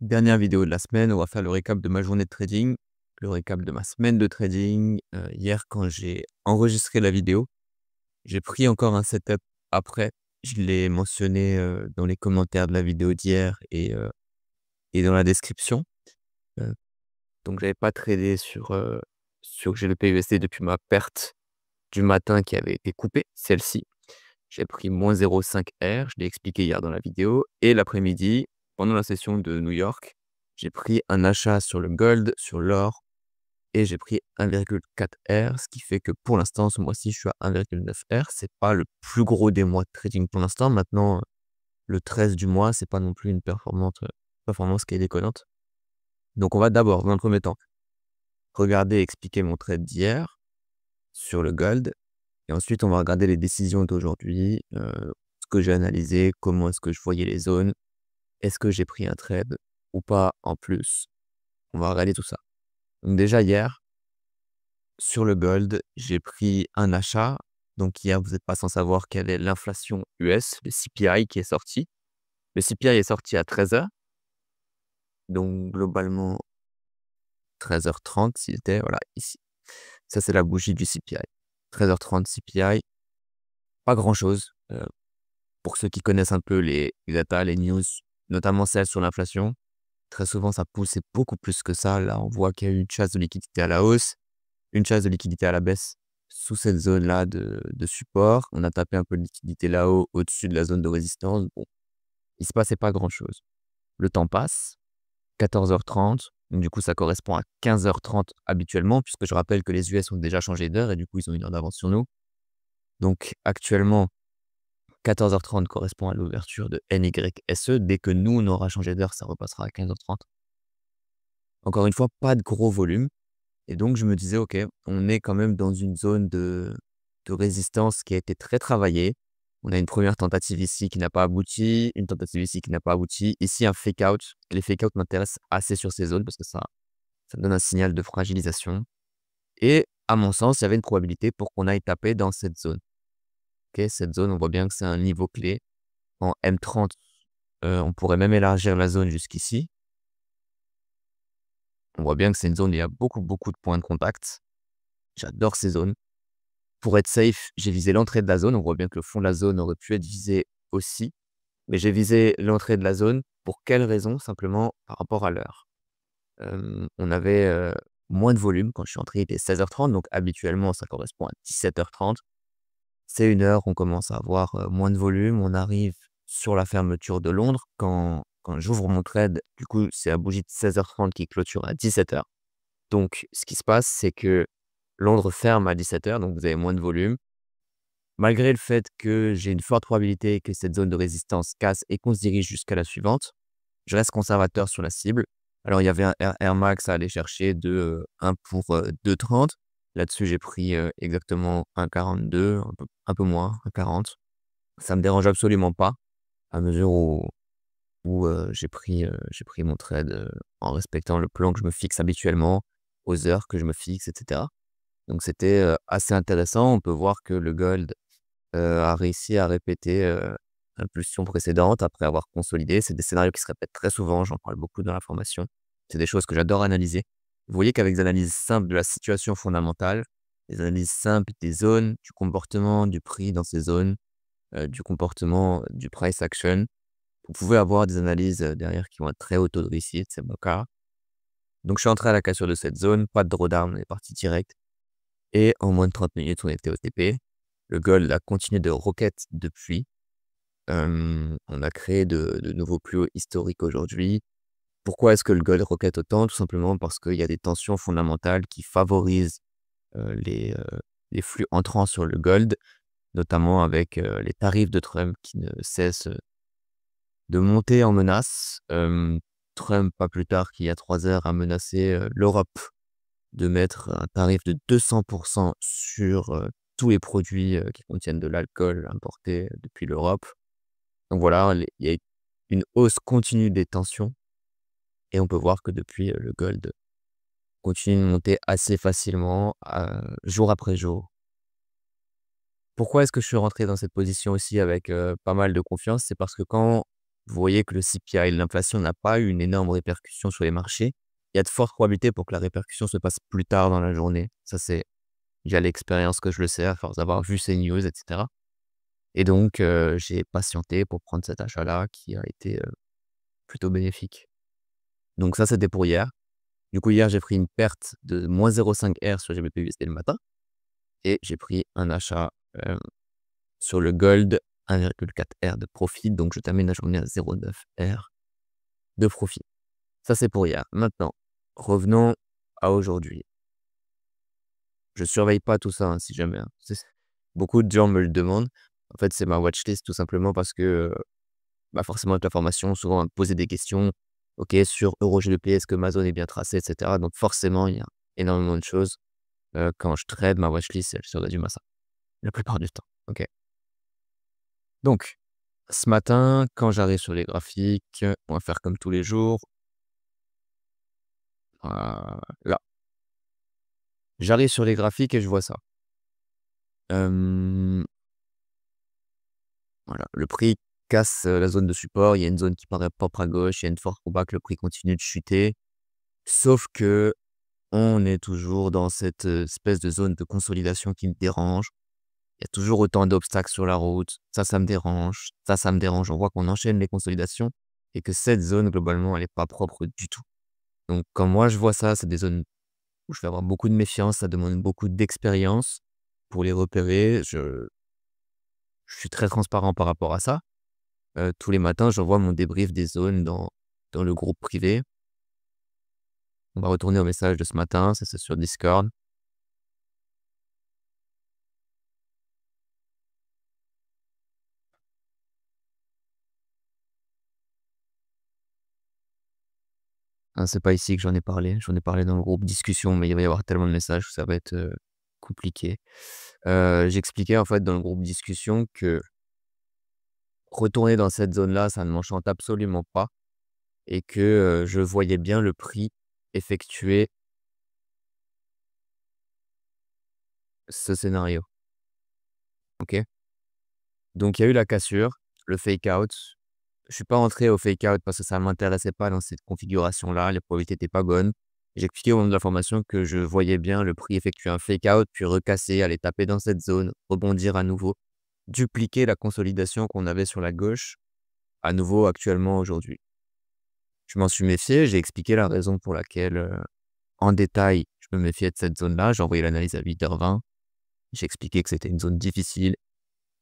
Dernière vidéo de la semaine, on va faire le récap de ma journée de trading, le récap de ma semaine de trading. Hier, quand j'ai enregistré la vidéo, j'ai pris encore un setup après. Je l'ai mentionné dans les commentaires de la vidéo d'hier et dans la description. Euh, donc, j'avais pas tradé sur GBP/USD depuis ma perte du matin qui avait été coupée, celle-ci. J'ai pris moins 0,5 R, je l'ai expliqué hier dans la vidéo. Et l'après-midi, pendant la session de New York, j'ai pris un achat sur le gold, sur l'or, et j'ai pris 1,4 R, ce qui fait que pour l'instant, ce mois-ci, je suis à 1,9 R. C'est pas le plus gros des mois de trading pour l'instant. Maintenant, le 13 du mois, c'est pas non plus une performance qui est déconnante. Donc, on va d'abord, dans un premier temps, regarder et expliquer mon trade d'hier sur le gold. Et ensuite, on va regarder les décisions d'aujourd'hui, ce que j'ai analysé, comment est-ce que je voyais les zones, est-ce que j'ai pris un trade ou pas en plus. On va regarder tout ça. Donc déjà hier, sur le gold, j'ai pris un achat. Donc hier, vous n'êtes pas sans savoir qu'il y avait l'inflation US, le CPI qui est sorti. Le CPI est sorti à 13h. Donc globalement, 13h30, s'il était, voilà, ici. Ça, c'est la bougie du CPI. 13h30 CPI, pas grand-chose. Pour ceux qui connaissent un peu les data, les news, notamment celles sur l'inflation, très souvent, ça poussait beaucoup plus que ça. Là, on voit qu'il y a eu une chasse de liquidité à la hausse, une chasse de liquidité à la baisse sous cette zone-là de support. On a tapé un peu de liquidité là-haut, au-dessus de la zone de résistance. Bon, il se passait pas grand-chose. Le temps passe, 14h30. Donc, du coup, ça correspond à 15h30 habituellement, puisque je rappelle que les US ont déjà changé d'heure et du coup, ils ont une heure d'avance sur nous. Donc, actuellement, 14h30 correspond à l'ouverture de NYSE. Dès que nous, on aura changé d'heure, ça repassera à 15h30. Encore une fois, pas de gros volume. Et donc, je me disais, OK, on est quand même dans une zone de résistance qui a été très travaillée. On a une première tentative ici qui n'a pas abouti, une tentative ici qui n'a pas abouti. Ici, un fake out. Les fake out m'intéressent assez sur ces zones parce que ça donne un signal de fragilisation. Et à mon sens, il y avait une probabilité pour qu'on aille taper dans cette zone. OK, cette zone, on voit bien que c'est un niveau clé. En M30, on pourrait même élargir la zone jusqu'ici. On voit bien que c'est une zone où il y a beaucoup, beaucoup de points de contact. J'adore ces zones. Pour être safe, j'ai visé l'entrée de la zone. On voit bien que le fond de la zone aurait pu être visé aussi. Mais j'ai visé l'entrée de la zone. Pour quelle raison? Simplement par rapport à l'heure. On avait moins de volume quand je suis entré, il était 16h30. Donc habituellement, ça correspond à 17h30. C'est une heure, on commence à avoir moins de volume. On arrive sur la fermeture de Londres. Quand j'ouvre mon trade, du coup, c'est la bougie de 16h30 qui clôture à 17h. Donc, ce qui se passe, c'est que Londres ferme à 17h, donc vous avez moins de volume. Malgré le fait que j'ai une forte probabilité que cette zone de résistance casse et qu'on se dirige jusqu'à la suivante, je reste conservateur sur la cible. Alors, il y avait un Air Max à aller chercher de 1 pour 2,30. Là-dessus, j'ai pris exactement 1,42, un peu moins, 1,40. Ça me dérange absolument pas, à mesure où j'ai pris mon trade en respectant le plan que je me fixe habituellement, aux heures que je me fixe, etc. Donc, c'était assez intéressant. On peut voir que le gold a réussi à répéter l'impulsion précédente après avoir consolidé. C'est des scénarios qui se répètent très souvent, j'en parle beaucoup dans la formation. C'est des choses que j'adore analyser. Vous voyez qu'avec des analyses simples de la situation fondamentale, des analyses simples des zones, du comportement du prix dans ces zones, du comportement du price action, vous pouvez avoir des analyses derrière qui vont être très haut taux de réussite, c'est mon cas. Donc je suis entré à la cassure de cette zone, pas de drawdown, on est parti direct. Et en moins de 30 minutes, on était au TP. Le gold a continué de rocket depuis. On a créé de nouveaux plus hauts historiques aujourd'hui. Pourquoi est-ce que le gold rocket autant? Tout simplement parce qu'il y a des tensions fondamentales qui favorisent les flux entrants sur le gold, notamment avec les tarifs de Trump qui ne cessent de monter en menace. Trump, pas plus tard qu'il y a 3 heures, a menacé l'Europe de mettre un tarif de 200% sur tous les produits qui contiennent de l'alcool importé depuis l'Europe. Donc voilà, il y a une hausse continue des tensions et on peut voir que depuis, le gold continue de monter assez facilement, jour après jour. Pourquoi est-ce que je suis rentré dans cette position aussi avec pas mal de confiance? C'est parce que quand vous voyez que le CPI, l'inflation n'a pas eu une énorme répercussion sur les marchés. Il y a de fortes probabilités pour que la répercussion se passe plus tard dans la journée. Ça, c'est via l'expérience que je le sais à force d'avoir vu ces news et cetera. Et donc, j'ai patienté pour prendre cet achat-là qui a été, plutôt bénéfique. Donc ça, c'était pour hier. Du coup, hier, j'ai pris une perte de -0,5 R sur GBP/USD le matin et j'ai pris un achat, sur le gold, 1,4 R de profit. Donc je termine la journée à 0,9 R de profit. Ça, c'est pour hier. Maintenant, revenons à aujourd'hui. Je surveille pas tout ça, hein, si jamais, hein. Beaucoup de gens me le demandent. En fait, c'est ma watchlist tout simplement parce que, bah, forcément avec la formation, souvent on va me poser des questions. OK, sur EuroGBP, est-ce que ma zone est bien tracée et cetera? Donc forcément, il y a énormément de choses. Quand je trade, ma watchlist, elle se résume à ça, la plupart du temps. OK. Donc, ce matin, quand j'arrive sur les graphiques, on va faire comme tous les jours. Là, j'arrive sur les graphiques et je vois ça. Hem, voilà, le prix casse, la zone de support. Il y a une zone qui paraît propre à gauche. Il y a une forte combat que le prix continue de chuter. Sauf que on est toujours dans cette, espèce de zone de consolidation qui me dérange. Il y a toujours autant d'obstacles sur la route. Ça me dérange. Ça me dérange. On voit qu'on enchaîne les consolidations et que cette zone, globalement, elle est pas propre du tout. Donc quand moi je vois ça, c'est des zones où je vais avoir beaucoup de méfiance. Ça demande beaucoup d'expérience pour les repérer. Je suis très transparent par rapport à ça. Tous les matins, j'envoie mon débrief des zones dans le groupe privé. On va retourner au message de ce matin, ça c'est sur Discord. Ah, c'est pas ici que j'en ai parlé dans le groupe discussion, mais il va y avoir tellement de messages que ça va être, compliqué. J'expliquais en fait dans le groupe discussion que retourner dans cette zone-là, ça ne m'enchante absolument pas et que, je voyais bien le prix effectuer ce scénario. OK? Donc il y a eu la cassure, le fake out. Je suis pas rentré au fake out parce que ça m'intéressait pas dans cette configuration-là, les probabilités étaient pas bonnes. J'ai expliqué au moment de la formation que je voyais bien le prix effectuer un fake out, puis recasser, aller taper dans cette zone, rebondir à nouveau, dupliquer la consolidation qu'on avait sur la gauche, à nouveau actuellement aujourd'hui. Je m'en suis méfié, j'ai expliqué la raison pour laquelle, en détail, je me méfiais de cette zone-là. J'ai envoyé l'analyse à 8h20. J'ai expliqué que c'était une zone difficile,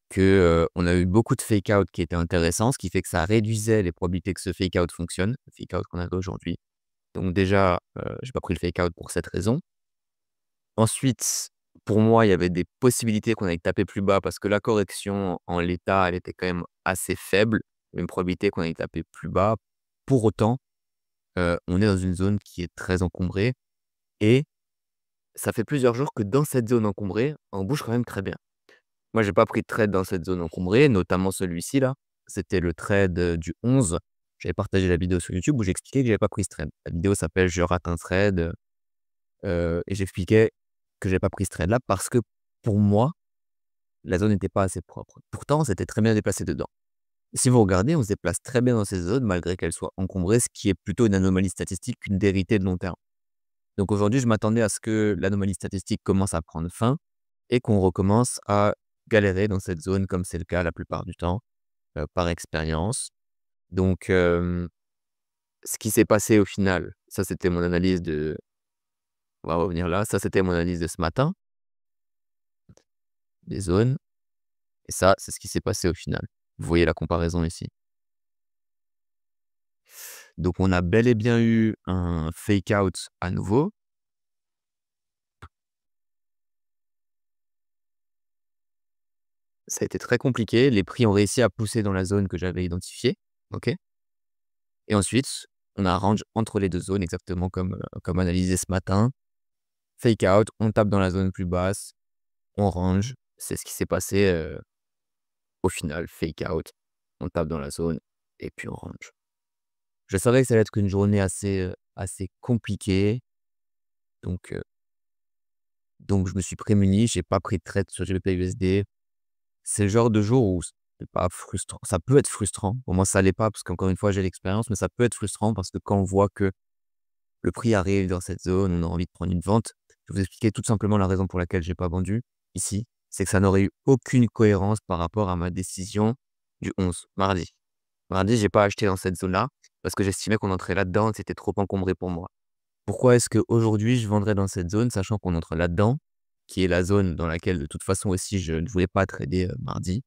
que, on a eu beaucoup de fake out qui étaient intéressants, ce qui fait que ça réduisait les probabilités que ce fake out fonctionne, le fake out qu'on avait aujourd'hui. Donc déjà, j'ai pas pris le fake out pour cette raison. Ensuite, pour moi, il y avait des possibilités qu'on aille taper plus bas parce que la correction en l'état, elle était quand même assez faible. Il y avait une probabilité qu'on aille taper plus bas. Pour autant, on est dans une zone qui est très encombrée et ça fait plusieurs jours que dans cette zone encombrée, on bouge quand même très bien. Moi, j'ai pas pris de trade dans cette zone encombrée, notamment celui-ci là. C'était le trade, du 11. J'avais partagé la vidéo sur YouTube où j'expliquais que j'avais pas pris ce trade. La vidéo s'appelle «Je rate un trade», et j'expliquais que j'avais pas pris ce trade-là parce que pour moi, la zone n'était pas assez propre. Pourtant, on s'était très bien déplacé dedans. Si vous regardez, on se déplace très bien dans ces zones malgré qu'elles soient encombrées, ce qui est plutôt une anomalie statistique qu'une vérité de long terme. Donc aujourd'hui, je m'attendais à ce que l'anomalie statistique commence à prendre fin et qu'on recommence à galérer dans cette zone comme c'est le cas la plupart du temps, par expérience. Donc ce qui s'est passé au final, ça c'était mon analyse de on va revenir là, ça c'était mon analyse de ce matin, des zones et ça, c'est ce qui s'est passé au final. Vous voyez la comparaison ici. Donc on a bel et bien eu un fake out à nouveau. Ça a été très compliqué, les prix ont réussi à pousser dans la zone que j'avais identifiée, OK? Et ensuite, on a un range entre les 2 zones exactement comme analysé ce matin. Fake out, on tape dans la zone plus basse, on range. C'est ce qui s'est passé, au final, fake out, on tape dans la zone et puis on range. Je savais que ça allait être une journée assez compliquée, donc heu, donc je me suis prémuni, j'ai pas pris de trade sur GBP/USD. C'est le genre de jour où c'est pas frustrant. Ça peut être frustrant. Pour moi, ça l'est pas parce qu'encore une fois, j'ai l'expérience, mais ça peut être frustrant parce que quand on voit que le prix arrive dans cette zone, on a envie de prendre une vente. Je vais vous expliquer tout simplement la raison pour laquelle j'ai pas vendu ici. C'est que ça n'aurait eu aucune cohérence par rapport à ma décision du 11, mardi. Mardi, j'ai pas acheté dans cette zone-là parce que j'estimais qu'on entrait là-dedans et que c'était trop encombré pour moi. Pourquoi est-ce qu'aujourd'hui je vendrais dans cette zone, sachant qu'on entre là-dedans, qui est la zone dans laquelle de toute façon aussi je ne voulais pas trader, mardi?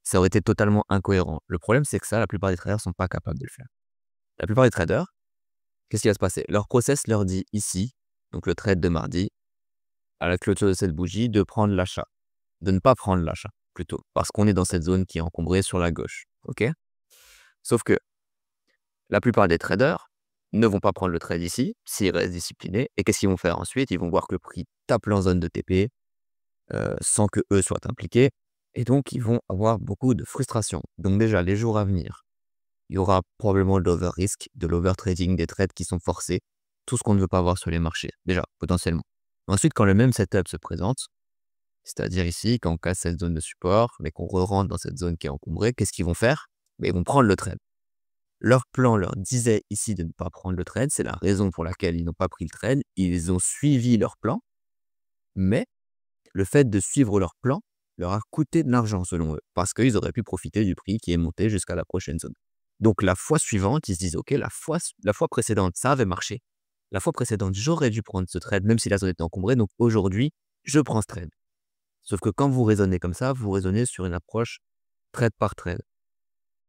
Ça aurait été totalement incohérent. Le problème, c'est que ça, la plupart des traders sont pas capables de le faire. La plupart des traders, qu'est-ce qui va se passer? Leur process leur dit ici, donc le trade de mardi, à la clôture de cette bougie, de prendre l'achat, de ne pas prendre l'achat plutôt, parce qu'on est dans cette zone qui est encombrée sur la gauche, OK? Sauf que la plupart des traders ne vont pas prendre le trade ici, s'ils restent disciplinés. Et qu'est-ce qu'ils vont faire ensuite? Ils vont voir que le prix tape en zone de TP, sans qu'eux soient impliqués. Et donc, ils vont avoir beaucoup de frustration. Donc déjà, les jours à venir, il y aura probablement de l'over-risk, de l'over-trading, des trades qui sont forcés. Tout ce qu'on ne veut pas voir sur les marchés, déjà, potentiellement. Ensuite, quand le même setup se présente, c'est-à-dire ici, quand on casse cette zone de support, mais qu'on re-rentre dans cette zone qui est encombrée, qu'est-ce qu'ils vont faire? Ils vont prendre le trade. Leur plan leur disait ici de ne pas prendre le trade, c'est la raison pour laquelle ils n'ont pas pris le trade. Ils ont suivi leur plan, mais le fait de suivre leur plan leur a coûté de l'argent selon eux, parce qu'ils auraient pu profiter du prix qui est monté jusqu'à la prochaine zone. Donc la fois suivante, ils se disent: «OK, la fois précédente, ça avait marché. La fois précédente, j'aurais dû prendre ce trade même si la zone était encombrée, donc aujourd'hui, je prends ce trade». Sauf que quand vous raisonnez comme ça, vous raisonnez sur une approche trade par trade.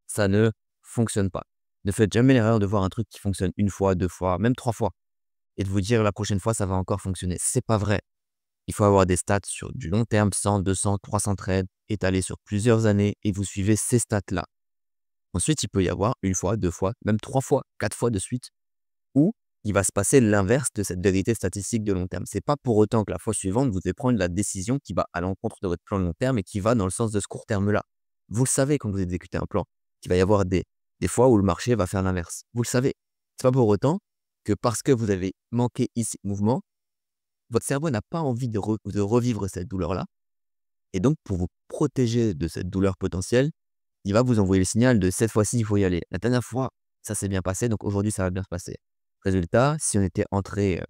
Ça ne fonctionne pas. Ne faites jamais l'erreur de voir un truc qui fonctionne une fois, 2 fois, même 3 fois et de vous dire: «La prochaine fois, ça va encore fonctionner». C'est pas vrai. Il faut avoir des stats sur du long terme, 100, 200, 300 trades étalés sur plusieurs années et vous suivez ces stats-là. Ensuite, il peut y avoir une fois, 2 fois, même 3 fois, 4 fois de suite où il va se passer l'inverse de cette vérité statistique de long terme. C'est pas pour autant que la fois suivante, vous devez prendre la décision qui va à l'encontre de votre plan de long terme et qui va dans le sens de ce court terme-là. Vous le savez quand vous exécutez un plan, qu'il va y avoir des fois où le marché va faire l'inverse. Vous le savez. C'est pas pour autant que parce que vous avez manqué ici le mouvement, votre cerveau n'a pas envie de revivre cette douleur-là. Et donc, pour vous protéger de cette douleur potentielle, il va vous envoyer le signal de cette fois-ci, il faut y aller. La dernière fois, ça s'est bien passé, donc aujourd'hui, ça va bien se passer. Résultat, si on était entré,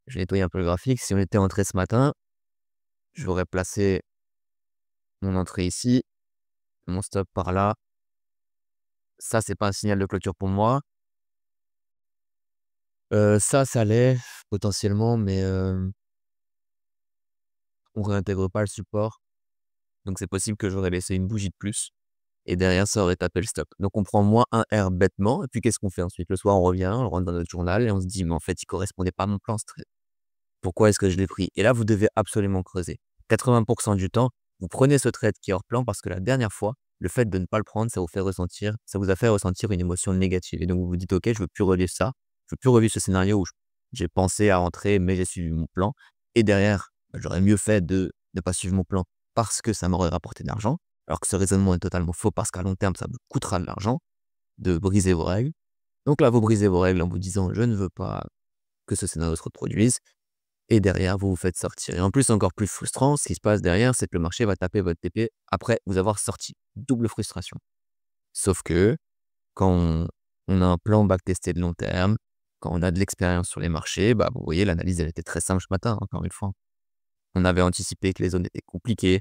je vais nettoyer un peu le graphique, si on était entré ce matin, j'aurais placé mon entrée ici, mon stop par là. Ça, c'est pas un signal de clôture pour moi. Ça l'est potentiellement, mais on réintègre pas le support. Donc c'est possible que j'aurais laissé une bougie de plus et derrière ça aurait tapé le stop. Donc on prend moins un R bêtement et puis qu'est-ce qu'on fait ensuite? Le soir, on revient, on rentre dans notre journal et on se dit: «Mais en fait, il correspondait pas à mon plan ce trade. Pourquoi est-ce que je l'ai pris?» Et là, vous devez absolument creuser. 80 du temps, vous prenez ce trade qui est hors plan parce que la dernière fois, le fait de ne pas le prendre, ça vous a fait ressentir une émotion négative et donc vous vous dites: «OK, je veux plus revivre ça. Je veux plus revivre ce scénario où j'ai pensé à rentrer, mais j'ai suivi mon plan et derrière, j'aurais mieux fait de ne pas suivre mon plan parce que ça m'aurait rapporté de l'argent». Alors que ce raisonnement est totalement faux parce qu'à long terme, ça vous coûtera de l'argent de briser vos règles. Donc là, vous brisez vos règles en vous disant: «Je ne veux pas que ce scénario se reproduise». Et derrière, vous vous faites sortir. Et en plus, encore plus frustrant, ce qui se passe derrière, c'est que le marché va taper votre TP après vous avoir sorti. Double frustration. Sauf que quand on a un plan backtesté de long terme, quand on a de l'expérience sur les marchés, vous voyez, l'analyse, elle était très simple ce matin, encore une fois. On avait anticipé que les zones étaient compliquées.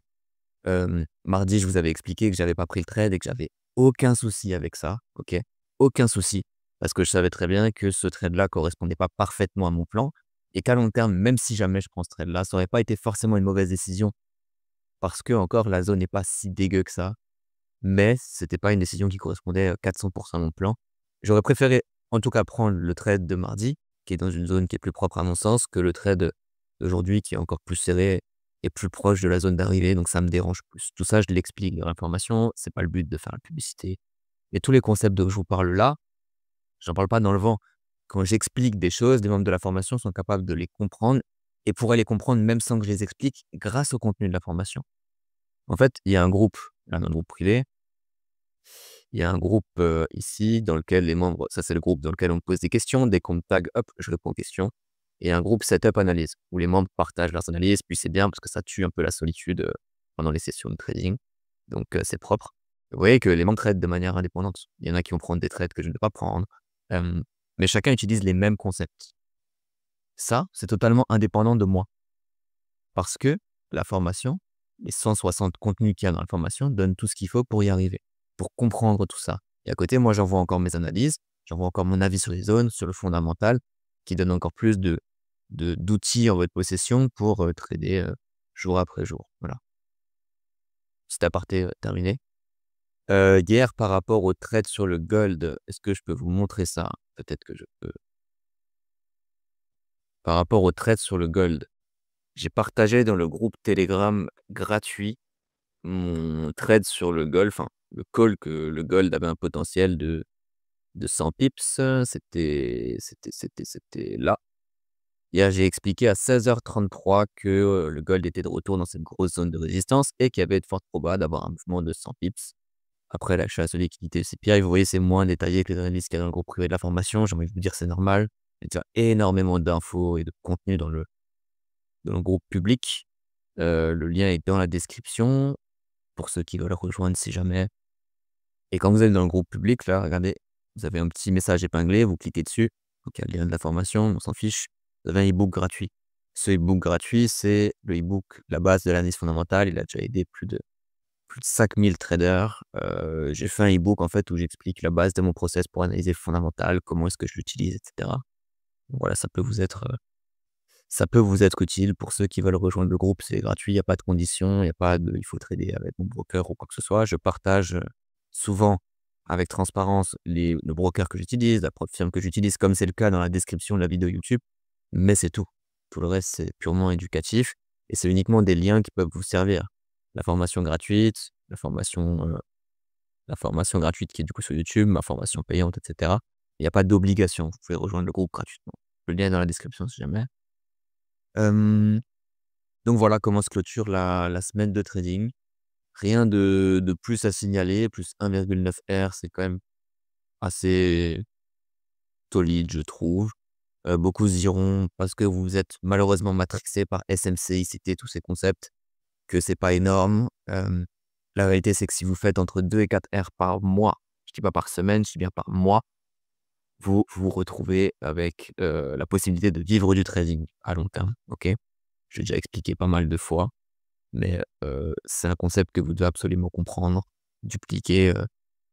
Mardi, je vous avais expliqué que j'avais pas pris le trade et que j'avais aucun souci avec ça, OK? Aucun souci, parce que je savais très bien que ce trade-là correspondait pas parfaitement à mon plan et qu'à long terme, même si jamais je prends ce trade-là, ça aurait pas été forcément une mauvaise décision parce que encore la zone n'est pas si dégueu que ça, mais c'était pas une décision qui correspondait, 400 à mon plan. J'aurais préféré, en tout cas, prendre le trade de mardi, qui est dans une zone qui est plus propre à mon sens, que le trade d'aujourd'hui qui est encore plus serré et plus proche de la zone d'arrivée, donc ça me dérange plus. Tout ça, je l'explique dans l'information, c'est pas le but de faire la publicité. Et tous les concepts dont je vous parle là, j'en parle pas dans le vent. Quand j'explique des choses, les membres de la formation sont capables de les comprendre et pourraient les comprendre même sans que je les explique grâce au contenu de la formation. En fait, il y a un groupe, là, dans le groupe privé, il y a un groupe, ici dans lequel les membres ça c'est le groupe dans lequel on me pose des questions. Dès qu'on me tag, hop, je réponds aux questions et un groupe setup analyse où les membres partagent leurs analyses. Puis c'est bien parce que ça tue un peu la solitude, pendant les sessions de trading. Donc c'est propre. Vous voyez que les banques traitent de manière indépendante. Il y en a qui vont prendre des trades que je ne vais pas prendre, hem, mais chacun utilise les mêmes concepts. Ça, c'est totalement indépendant de moi parce que la formation, les 160 contenus qu'il y a dans la formation donnent tout ce qu'il faut pour y arriver, pour comprendre tout ça et à côté, moi, j'envoie encore mes analyses, j'envoie encore mon avis sur les zones, sur le fondamental, qui donne encore plus d'outils en votre possession pour, trader, jour après jour. Voilà. Petit aparté, terminé. Hier, par rapport au trade sur le gold, est-ce que je peux vous montrer ça? Peut-être que je peux. Par rapport au trade sur le gold, j'ai partagé dans le groupe Telegram gratuit mon trade sur le gold, enfin, le call que le gold avait un potentiel de 100 pips, c'était là. Hier, j'ai expliqué à 16h33 que, le gold était de retour dans cette grosse zone de résistance et qu'il y avait de fortes probas d'avoir un mouvement de 100 pips. Après la chasse aux liquidités CPI, vous voyez, c'est moins détaillé que les analyses qu'il y a dans le groupe privé de la formation. J'ai envie de vous dire, c'est normal. Il y a déjà énormément d'infos et de contenu dans le groupe public. Le lien est dans la description pour ceux qui veulent rejoindre si jamais. Et quand vous êtes dans le groupe public, là, regardez, vous avez un petit message épinglé, vous cliquez dessus. Donc il y a le lien de la formation, on s'en fiche. Vous avez un e-book gratuit. Ce e-book gratuit, c'est le e-book La base de l'analyse fondamentale. Il a déjà aidé plus de 5000 traders. J'ai fait un e-book en fait où j'explique la base de mon process pour analyser le fondamental, comment est-ce que je l'utilise, et cetera. Donc voilà, ça peut vous être utile pour ceux qui veulent rejoindre le groupe. C'est gratuit, il y a pas de conditions, il y a pas de il faut trader avec mon broker ou quoi que ce soit. Je partage, souvent avec transparence le broker que j'utilise, la propre firme que j'utilise, comme c'est le cas dans la description de la vidéo YouTube, mais c'est tout. Tout le reste, c'est purement éducatif et c'est uniquement des liens qui peuvent vous servir. La formation gratuite, la formation gratuite qui est du coup sur YouTube, ma formation payante, et cetera. Il y a pas d'obligation. Vous pouvez rejoindre le groupe gratuitement. Le lien est dans la description si jamais. Hem, donc voilà comment se clôture la semaine de trading. Rien de plus à signaler, plus 1,9 R, c'est quand même assez solide, je trouve. Beaucoup diront, parce que vous êtes malheureusement matrixé par SMC, ICT, tous ces concepts, que c'est pas énorme. La réalité, c'est que si vous faites entre 2 et 4 R par mois, je dis pas par semaine, je dis bien par mois, vous vous retrouvez avec, la possibilité de vivre du trading à long terme, OK? J'ai déjà expliqué pas mal de fois, mais, c'est un concept que vous devez absolument comprendre. Dupliquer,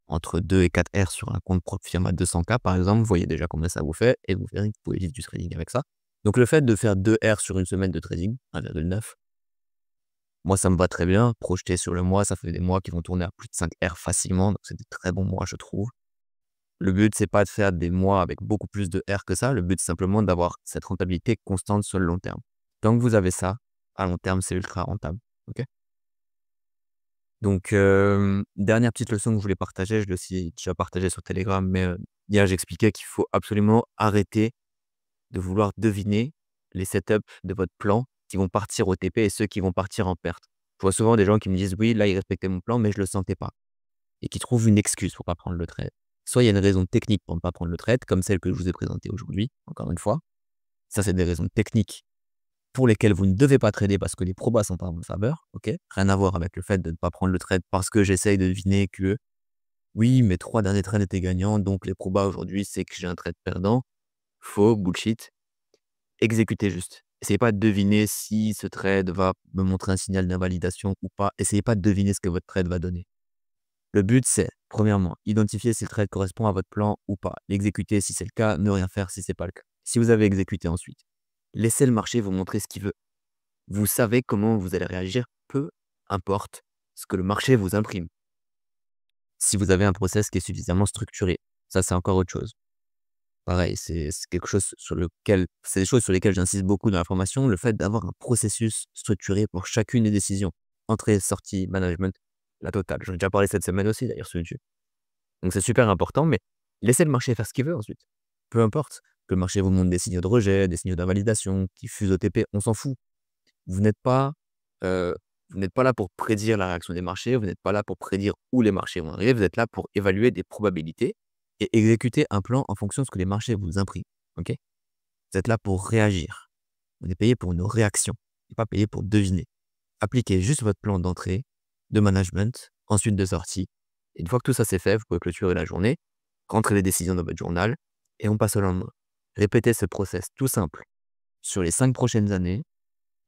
entre 2 et 4 R sur un compte propre firme à 200K par exemple, vous voyez déjà combien ça vous fait et vous verrez que vous pouvez vivre du trading avec ça. Donc le fait de faire 2 R sur une semaine de trading, 1,9, moi ça me va très bien. Projeté sur le mois, ça fait des mois qui vont tourner à plus de 5 R facilement, donc c'est des très bons mois je trouve. Le but, c'est pas de faire des mois avec beaucoup plus de R que ça, le but c'est simplement d'avoir cette rentabilité constante sur le long terme. Tant que vous avez ça, à long terme, c'est ultra rentable, OK? Donc, dernière petite leçon que je voulais partager, je l'ai aussi déjà partagée sur Telegram, mais, hier j'expliquais qu'il faut absolument arrêter de vouloir deviner les setups de votre plan qui vont partir au TP et ceux qui vont partir en perte. Je vois souvent des gens qui me disent: «Oui, là, il respectait mon plan, mais je le sentais pas» et qui trouvent une excuse pour pas prendre le trade. Soit il y a une raison technique pour ne pas prendre le trade, comme celle que je vous ai présentée aujourd'hui, encore une fois. Ça, c'est des raisons techniques pour lesquelles vous ne devez pas trader parce que les probas sont pas en votre faveur, OK? Rien à voir avec le fait de ne pas prendre le trade parce que j'essaye de deviner que oui, mes 3 derniers trades étaient gagnants, donc les probas aujourd'hui, c'est que j'ai un trade perdant. Faux, bullshit. Exécutez juste. Essayez pas de deviner si ce trade va me montrer un signal d'invalidation ou pas. Essayez pas de deviner ce que votre trade va donner. Le but, c'est, premièrement, identifier si le trade correspond à votre plan ou pas. L'exécuter si c'est le cas, ne rien faire si c'est pas le cas. Si vous avez exécuté ensuite, laissez le marché vous montrer ce qu'il veut. Vous savez comment vous allez réagir, peu importe ce que le marché vous imprime. Si vous avez un process qui est suffisamment structuré, ça c'est encore autre chose. Pareil, c'est quelque chose sur lequel c'est des choses sur lesquelles j'insiste beaucoup dans la formation, le fait d'avoir un processus structuré pour chacune des décisions. Entrée, sortie, management, la totale. J'en ai déjà parlé cette semaine aussi d'ailleurs sur YouTube. Donc c'est super important, mais laissez le marché faire ce qu'il veut ensuite. Peu importe que le marché vous montre des signaux de rejet, des signaux d'invalidation, qui fusent au TP, on s'en fout. Vous n'êtes pas, heu, vous n'êtes pas là pour prédire la réaction des marchés, vous n'êtes pas là pour prédire où les marchés vont arriver, vous êtes là pour évaluer des probabilités et exécuter un plan en fonction de ce que les marchés vous impriment, OK? Vous êtes là pour réagir. On est payé pour une réaction, on n'est pas payé pour deviner. Appliquez juste votre plan d'entrée, de management ensuite de sortie. Et une fois que tout ça c'est fait, vous pouvez clôturer la journée, rentrer les décisions dans votre journal et on passe au lendemain. Répétez ce process tout simple sur les 5 prochaines années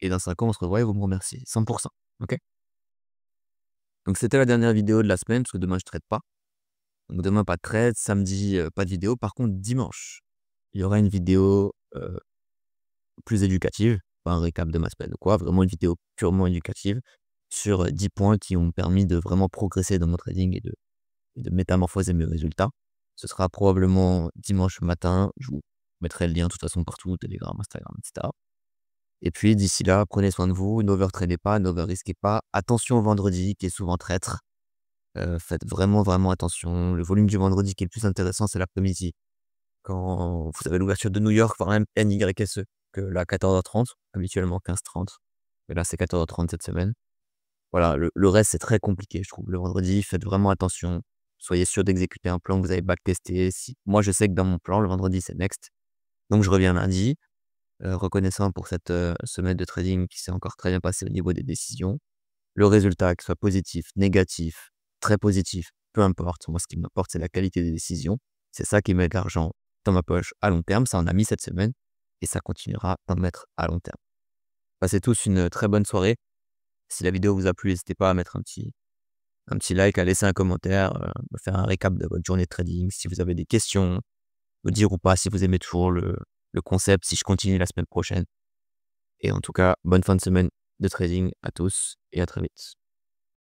et dans 5 ans, on se revoit et vous me remerciez 100 OK? Donc c'était la dernière vidéo de la semaine parce que demain je trade pas. Donc demain pas de trade, samedi, pas de vidéo. Par contre dimanche, il y aura une vidéo, plus éducative, pas un récap de ma semaine ou quoi, vraiment une vidéo purement éducative sur, 10 points qui ont permis de vraiment progresser dans mon trading et de métamorphoser mes résultats. Ce sera probablement dimanche matin, je vous mettrai le lien de toute façon partout, Telegram, Instagram, et cetera. Et puis d'ici là, prenez soin de vous, n'overtradez pas, n'overrisquez pas. Attention au vendredi qui est souvent traître, faites vraiment, vraiment attention. Le volume du vendredi qui est le plus intéressant, c'est l'après-midi. Quand vous avez l'ouverture de New York, voire même NYSE, que là 14h30, habituellement 15h30, mais là c'est 14h30 cette semaine. Voilà, le reste c'est très compliqué je trouve. Le vendredi, faites vraiment attention. Soyez sûr d'exécuter un plan que vous avez backtesté. Si moi je sais que dans mon plan, le vendredi c'est next, donc je reviens lundi, reconnaissant pour cette, semaine de trading qui s'est encore très bien passée au niveau des décisions. Le résultat, qu'il soit positif, négatif, très positif, peu importe. Moi, ce qui m'importe, c'est la qualité des décisions. C'est ça qui met de l'argent dans ma poche à long terme. Ça en a mis cette semaine et ça continuera d'en mettre à long terme. Passez tous une très bonne soirée. Si la vidéo vous a plu, n'hésitez pas à mettre un petit like, à laisser un commentaire, me faire un récap de votre journée de trading. Si vous avez des questions, me dire ou pas si vous aimez toujours le concept, si je continue la semaine prochaine. Et en tout cas, bonne fin de semaine de trading à tous et à très vite.